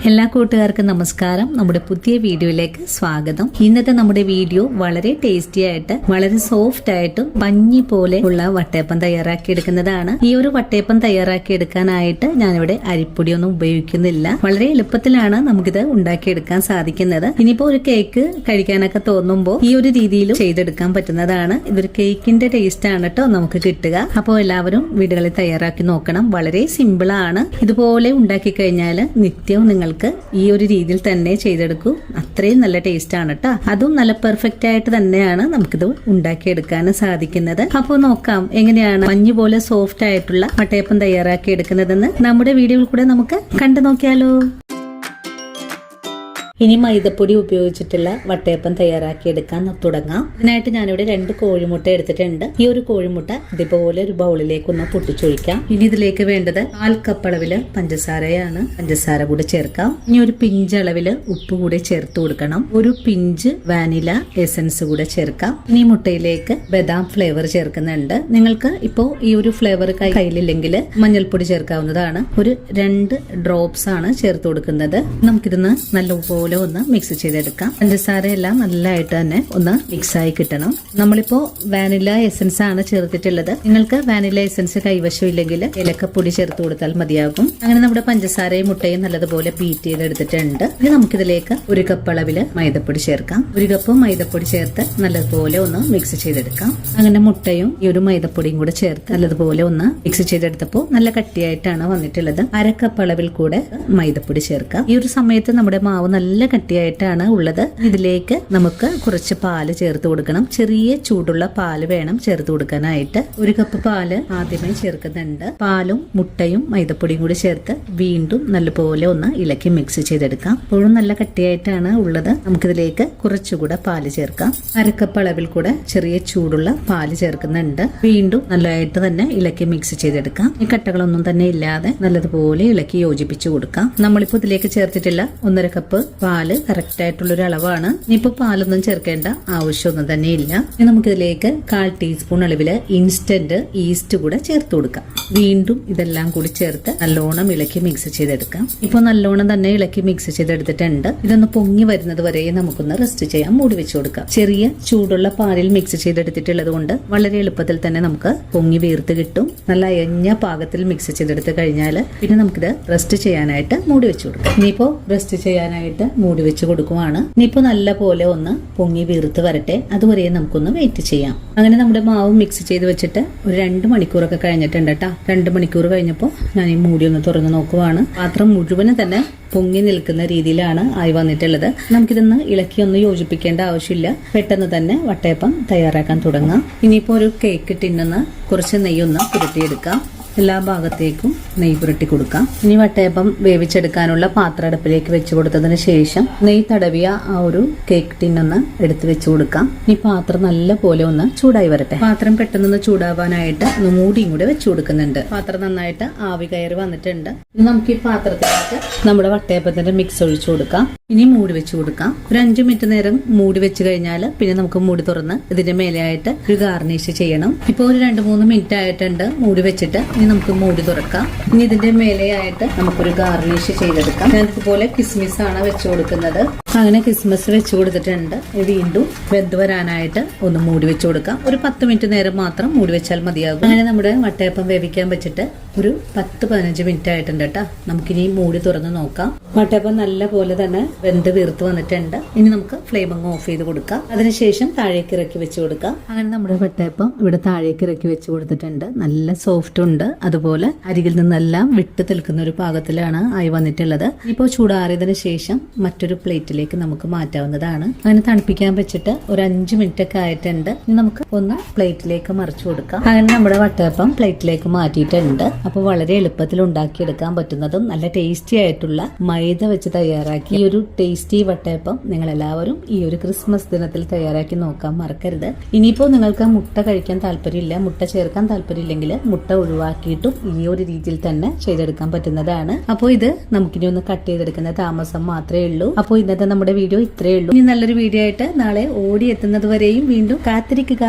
എല്ലാ കൂട്ടുകാർക്കും നമസ്കാരം. നമ്മുടെ പുതിയ വീഡിയോയിലേക്ക് സ്വാഗതം. ഇന്നത്തെ നമ്മുടെ വീഡിയോ വളരെ ടേസ്റ്റി ആയിട്ട് വളരെ സോഫ്റ്റ് ആയിട്ടും പഞ്ഞി പോലെ ഉള്ള വട്ടയപ്പം തയ്യാറാക്കി എടുക്കുന്നതാണ്. ഈ ഒരു വട്ടയപ്പം തയ്യാറാക്കി എടുക്കാനായിട്ട് ഞാനിവിടെ അരിപ്പൊടിയൊന്നും ഉപയോഗിക്കുന്നില്ല. വളരെ എളുപ്പത്തിലാണ് നമുക്കിത് ഉണ്ടാക്കിയെടുക്കാൻ സാധിക്കുന്നത്. ഇനിയിപ്പോ ഒരു കേക്ക് കഴിക്കാനൊക്കെ തോന്നുമ്പോൾ ഈ ഒരു രീതിയിൽ ചെയ്തെടുക്കാൻ പറ്റുന്നതാണ്. ഇതൊരു കേക്കിന്റെ ടേസ്റ്റ് ആണ് കേട്ടോ നമുക്ക് കിട്ടുക. അപ്പോൾ എല്ലാവരും വീടുകളിൽ തയ്യാറാക്കി നോക്കണം. വളരെ സിമ്പിൾ ആണ്. ഇതുപോലെ ഉണ്ടാക്കി കഴിഞ്ഞാൽ നിത്യവും നിങ്ങൾക്ക് ഈ ഒരു രീതിയിൽ തന്നെ ചെയ്തെടുക്കൂ. അത്രയും നല്ല ടേസ്റ്റ് ആണ് കേട്ടോ. അതും നല്ല പെർഫെക്റ്റ് ആയിട്ട് തന്നെയാണ് നമുക്കിത് ഉണ്ടാക്കിയെടുക്കാൻ സാധിക്കുന്നത്. അപ്പോൾ നോക്കാം എങ്ങനെയാണ് മഞ്ഞ് പോലെ സോഫ്റ്റ് ആയിട്ടുള്ള വട്ടയപ്പം തയ്യാറാക്കി എടുക്കുന്നതെന്ന് നമ്മുടെ വീഡിയോയിൽ കൂടെ നമുക്ക് കണ്ടു നോക്കിയാലോ. ഇനി മൈദപ്പൊടി ഉപയോഗിച്ചിട്ടുള്ള വട്ടയപ്പം തയ്യാറാക്കി എടുക്കാൻ തുടങ്ങാം. ഇതിനായിട്ട് ഞാനിവിടെ 2 കോഴിമുട്ട എടുത്തിട്ടുണ്ട്. ഈ ഒരു കോഴിമുട്ട ഇതുപോലെ ഒരു ബൗളിലേക്ക് ഒന്ന് പൊട്ടിച്ചൊഴിക്കാം. ഇനി ഇതിലേക്ക് വേണ്ടത് 1/4 കപ്പ് അളവില് പഞ്ചസാരയാണ്. പഞ്ചസാര കൂടെ ചേർക്കാം. ഇനി ഒരു പിഞ്ച് അളവില് ഉപ്പ് കൂടെ ചേർത്ത് കൊടുക്കണം. ഒരു പിഞ്ച് വാനില എസൻസ് കൂടെ ചേർക്കാം. ഇനി മുട്ടയിലേക്ക് ബദാം ഫ്ലേവർ ചേർക്കുന്നുണ്ട്. നിങ്ങൾക്ക് ഇപ്പോ ഈ ഒരു ഫ്ലേവർ കയ്യിലില്ലെങ്കിൽ മഞ്ഞൾപ്പൊടി ചേർക്കാവുന്നതാണ്. ഒരു 2 ഡ്രോപ്സ് ആണ് ചേർത്ത് കൊടുക്കുന്നത്. നമുക്കിതൊന്ന് നല്ലപോലെ ഒന്ന് മിക്സ് ചെയ്തെടുക്കാം. പഞ്ചസാര എല്ലാം നല്ലതായിട്ട് തന്നെ ഒന്ന് മിക്സ് ആയി കിട്ടണം. നമ്മളിപ്പോ വാനില എസൻസ് ആണ് ചേർത്തിട്ടുള്ളത്. നിങ്ങൾക്ക് വാനില എസൻസ് കൈവശം ഇല്ലെങ്കിൽ ഏലക്കപ്പൊടി ചേർത്ത് കൊടുത്താൽ മതിയാകും. അങ്ങനെ നമ്മുടെ പഞ്ചസാരയും മുട്ടയും നല്ലതുപോലെ ബീറ്റ് ചെയ്തെടുത്തിട്ടുണ്ട്. ഇനി നമുക്കിതിലേക്ക് 1 കപ്പ് അളവില് മൈദപ്പൊടി ചേർക്കാം. 1 കപ്പ് മൈദപ്പൊടി ചേർത്ത് നല്ലതുപോലെ ഒന്ന് മിക്സ് ചെയ്തെടുക്കാം. അങ്ങനെ മുട്ടയും ഈ ഒരു മൈദപ്പൊടിയും കൂടെ ചേർത്ത് നല്ലതുപോലെ ഒന്ന് മിക്സ് ചെയ്തെടുത്തപ്പോൾ നല്ല കട്ടിയായിട്ടാണ് വന്നിട്ടുള്ളത്. 1/2 കപ്പ് അളവിൽ കൂടെ മൈദപ്പൊടി ചേർക്കാം. ഈ ഒരു സമയത്ത് നമ്മുടെ മാവ് നല്ല കട്ടിയായിട്ടാണ് ഉള്ളത്. ഇതിലേക്ക് നമുക്ക് കുറച്ച് പാല് ചേർത്ത് കൊടുക്കണം. ചെറിയ ചൂടുള്ള പാല് വേണം ചേർത്ത് കൊടുക്കാനായിട്ട്. 1 കപ്പ് പാല് ആദ്യമേ ചേർക്കുന്നുണ്ട്. പാലും മുട്ടയും മൈദപ്പൊടിയും കൂടി ചേർത്ത് വീണ്ടും നല്ലപോലെ ഒന്ന് ഇളക്കി മിക്സ് ചെയ്തെടുക്കാം. ഇപ്പോഴും നല്ല കട്ടിയായിട്ടാണ് ഉള്ളത്. നമുക്കിതിലേക്ക് കുറച്ചുകൂടെ പാല് ചേർക്കാം. 1/2 കപ്പ് അളവിൽ കൂടെ ചെറിയ ചൂടുള്ള പാല് ചേർക്കുന്നുണ്ട്. വീണ്ടും നല്ലതായിട്ട് തന്നെ ഇളക്കി മിക്സ് ചെയ്തെടുക്കാം. ഈ കട്ടകളൊന്നും തന്നെ ഇല്ലാതെ നല്ലതുപോലെ ഇളക്കി യോജിപ്പിച്ചു കൊടുക്കാം. നമ്മളിപ്പോ ഇതിലേക്ക് ചേർത്തിട്ടില്ല 1/2 കപ്പ് പാല് കറക്റ്റ് ആയിട്ടുള്ളൊരു അളവാണ്. ഇനിയിപ്പോ പാലൊന്നും ചേർക്കേണ്ട ആവശ്യമൊന്നും തന്നെ ഇല്ല. ഇനി നമുക്കിതിലേക്ക് 1/4 ടീസ്പൂൺ അളവില് ഇൻസ്റ്റന്റ് ഈസ്റ്റ് കൂടെ ചേർത്ത് കൊടുക്കാം. വീണ്ടും ഇതെല്ലാം കൂടി ചേർത്ത് നല്ലോണം ഇളക്കി മിക്സ് ചെയ്തെടുക്കാം. ഇപ്പൊ നല്ലോണം തന്നെ ഇളക്കി മിക്സ് ചെയ്തെടുത്തിട്ടുണ്ട്. ഇതൊന്ന് പൊങ്ങി വരുന്നത് വരെ നമുക്കൊന്ന് റെസ്റ്റ് ചെയ്യാൻ മൂടി വെച്ചു കൊടുക്കാം. ചെറിയ ചൂടുള്ള പാലിൽ മിക്സ് ചെയ്തെടുത്തിട്ടുള്ളത് കൊണ്ട് വളരെ എളുപ്പത്തിൽ തന്നെ നമുക്ക് പൊങ്ങി വീർത്ത് കിട്ടും. നല്ല അയഞ്ഞ പാകത്തിൽ മിക്സ് ചെയ്തെടുത്ത് കഴിഞ്ഞാൽ പിന്നെ നമുക്കിത് റെസ്റ്റ് ചെയ്യാനായിട്ട് മൂടി വെച്ചു കൊടുക്കാം. ഇനിയിപ്പോ റെസ്റ്റ് ചെയ്യാനായിട്ട് മൂടി വെച്ച് കൊടുക്കുവാണ്. ഇനിയിപ്പോ നല്ല പോലെ ഒന്ന് പൊങ്ങി വീർത്ത് വരട്ടെ. അതുവരെ നമുക്കൊന്ന് വെയിറ്റ് ചെയ്യാം. അങ്ങനെ നമ്മുടെ മാവ് മിക്സ് ചെയ്ത് വെച്ചിട്ട് ഒരു 2 മണിക്കൂറൊക്കെ കഴിഞ്ഞിട്ടുണ്ട് കേട്ടോ. 2 മണിക്കൂർ കഴിഞ്ഞപ്പോൾ ഞാൻ ഈ മൂടി ഒന്ന് തുറന്ന് നോക്കുവാണ്. പാത്രം മുഴുവനും തന്നെ പൊങ്ങി നിൽക്കുന്ന രീതിയിലാണ് ആയി വന്നിട്ടുള്ളത്. നമുക്കിതൊന്ന് ഇളക്കി ഒന്ന് യോജിപ്പിക്കേണ്ട ആവശ്യമില്ല. പെട്ടെന്ന് തന്നെ വട്ടയപ്പം തയ്യാറാക്കാൻ തുടങ്ങാം. ഇനിയിപ്പോ ഒരു കേക്ക് ടിന്നൊന്ന് കുറച്ച് നെയ്യൊന്ന് പുരട്ടിയെടുക്കാം. എല്ലാ ഭാഗത്തേക്കും നെയ്യ് പുരട്ടി കൊടുക്കാം. ഇനി വട്ടയപ്പം വേവിച്ചെടുക്കാനുള്ള പാത്രം അടുപ്പിലേക്ക് വെച്ചു കൊടുത്തതിന് ശേഷം നെയ്യ് തടവിയ ആ ഒരു കേക്ക് ടിന്നൊന്ന് എടുത്ത് വെച്ചു കൊടുക്കാം. ഈ പാത്രം നല്ല പോലെ ഒന്ന് ചൂടായി വരട്ടെ. പാത്രം പെട്ടെന്ന് ചൂടാവാനായിട്ട് ഒന്ന് മൂടിയും കൂടെ വെച്ചു കൊടുക്കുന്നുണ്ട്. പാത്രം നന്നായിട്ട് ആവി കയറി വന്നിട്ടുണ്ട്. ഇനി നമുക്ക് ഈ പാത്രത്തിലേക്ക് നമ്മുടെ വട്ടയപ്പത്തിന്റെ മിക്സ് ഒഴിച്ചു കൊടുക്കാം. ഇനി മൂടി വെച്ചു കൊടുക്കാം. ഒരു 5 മിനിറ്റ് നേരം മൂടി വെച്ച് കഴിഞ്ഞാൽ പിന്നെ നമുക്ക് മൂടി തുറന്ന് ഇതിന്റെ മേലെയായിട്ട് ഒരു ഗാർണിഷ് ചെയ്യണം. ഇപ്പൊ ഒരു 2-3 മിനിറ്റ് ആയിട്ടുണ്ട് മൂടി വെച്ചിട്ട്. ഇനി നമുക്ക് മൂടി തുറക്കാം. ഇനി ഇതിന്റെ മേലെയായിട്ട് നമുക്കൊരു ഗാർണിഷ് ചെയ്തെടുക്കാം. ഞാൻ ഇതുപോലെ കിസ്മിസ് ആണ് വെച്ചു കൊടുക്കുന്നത്. അങ്ങനെ കിസ്മിസ് വെച്ചു കൊടുത്തിട്ടുണ്ട്. വീണ്ടും വെന്ത് വരാനായിട്ട് ഒന്ന് മൂടി വെച്ചു കൊടുക്കാം. ഒരു 10 മിനിറ്റ് നേരം മാത്രം മൂടി വെച്ചാൽ മതിയാകും. അങ്ങനെ നമ്മുടെ വട്ടയപ്പം വേവിക്കാൻ വെച്ചിട്ട് ഒരു 10-15 മിനിറ്റ് ആയിട്ടുണ്ട് കേട്ടോ. നമുക്കിനി മൂടി തുറന്ന് നോക്കാം. വട്ടയപ്പം നല്ല പോലെ തന്നെ വെന്ത് വീർത്ത് വന്നിട്ടുണ്ട്. ഇനി നമുക്ക് ഫ്ലെയിം അങ്ങ് ഓഫ് ചെയ്ത് കൊടുക്കാം. അതിനുശേഷം താഴേക്ക് ഇറക്കി വെച്ച് കൊടുക്കാം. അങ്ങനെ നമ്മുടെ വട്ടയപ്പം ഇവിടെ താഴേക്ക് ഇറക്കി വെച്ച് കൊടുത്തിട്ടുണ്ട്. നല്ല സോഫ്റ്റ് ഉണ്ട്. അതുപോലെ അരികിൽ നിന്നെല്ലാം വിട്ട് നിൽക്കുന്ന ഒരു പാകത്തിലാണ് ആയി വന്നിട്ടുള്ളത്. ഇപ്പോൾ ചൂടാറിയതിനു ശേഷം മറ്റൊരു പ്ലേറ്റിലേക്ക് നമുക്ക് മാറ്റാവുന്നതാണ്. അങ്ങനെ തണുപ്പിക്കാൻ വെച്ചിട്ട് ഒരു 5 മിനിറ്റ് ഒക്കെ ആയിട്ടുണ്ട്. ഇനി നമുക്ക് ഒന്ന് പ്ലേറ്റിലേക്ക് മറിച്ചു കൊടുക്കാം. അങ്ങനെ നമ്മുടെ വട്ടയപ്പം പ്ലേറ്റിലേക്ക് മാറ്റിയിട്ടുണ്ട്. അപ്പോൾ വളരെ എളുപ്പത്തിൽ ഉണ്ടാക്കിയെടുക്കാൻ പറ്റുന്നതും നല്ല ടേസ്റ്റി ആയിട്ടുള്ള മൈദ വെച്ച് തയ്യാറാക്കി ഈ ഒരു ടേസ്റ്റി വട്ടയപ്പം നിങ്ങൾ എല്ലാവരും ഈ ഒരു ക്രിസ്മസ് ദിനത്തിൽ തയ്യാറാക്കി നോക്കാൻ മറക്കരുത്. ഇനിയിപ്പോ നിങ്ങൾക്ക് മുട്ട കഴിക്കാൻ താല്പര്യമില്ല, മുട്ട ചേർക്കാൻ താല്പര്യമില്ലെങ്കിൽ മുട്ട ഒഴിവാക്കിയിട്ടും ഈ ഒരു രീതിയിൽ തന്നെ ചെയ്തെടുക്കാൻ പറ്റുന്നതാണ്. അപ്പോൾ ഇത് നമുക്കിനി ഒന്ന് കട്ട് ചെയ്തെടുക്കുന്ന താമസം മാത്രമേ ഉള്ളൂ. അപ്പോൾ ഇന്നത്തെ നമ്മുടെ വീഡിയോ ഇത്രയേ ഉള്ളൂ. ഇനി നല്ലൊരു വീഡിയോ ആയിട്ട് നാളെ ഓടി എത്തുന്നത് വരെയും വീണ്ടും കാത്തിരിക്കുക.